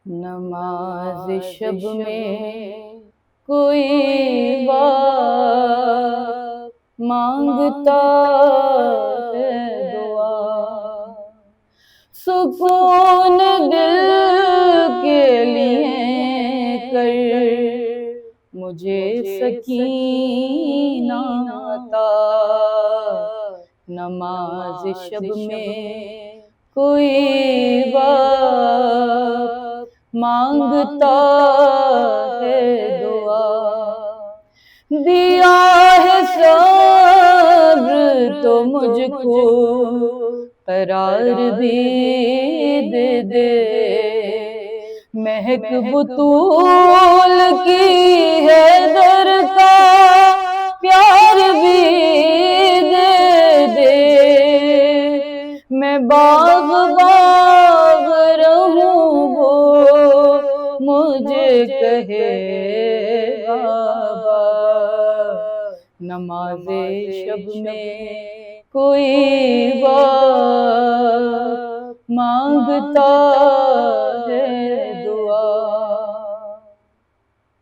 नमाज शब में कोई बाप मांगता है दुआ, सुकून दिल के लिए कर मुझे सकीना अता। नमाज शब में कोई बाप मांगता है दुआ, दिया है सब्र तो मुझको करार भी दे दे, महक बुतूल की है दर का प्यार भी दे दे। मैं बाग बाग रहूं वो मुझे कहे बाबा, नमाज़े शब में कोई बाप मांगता है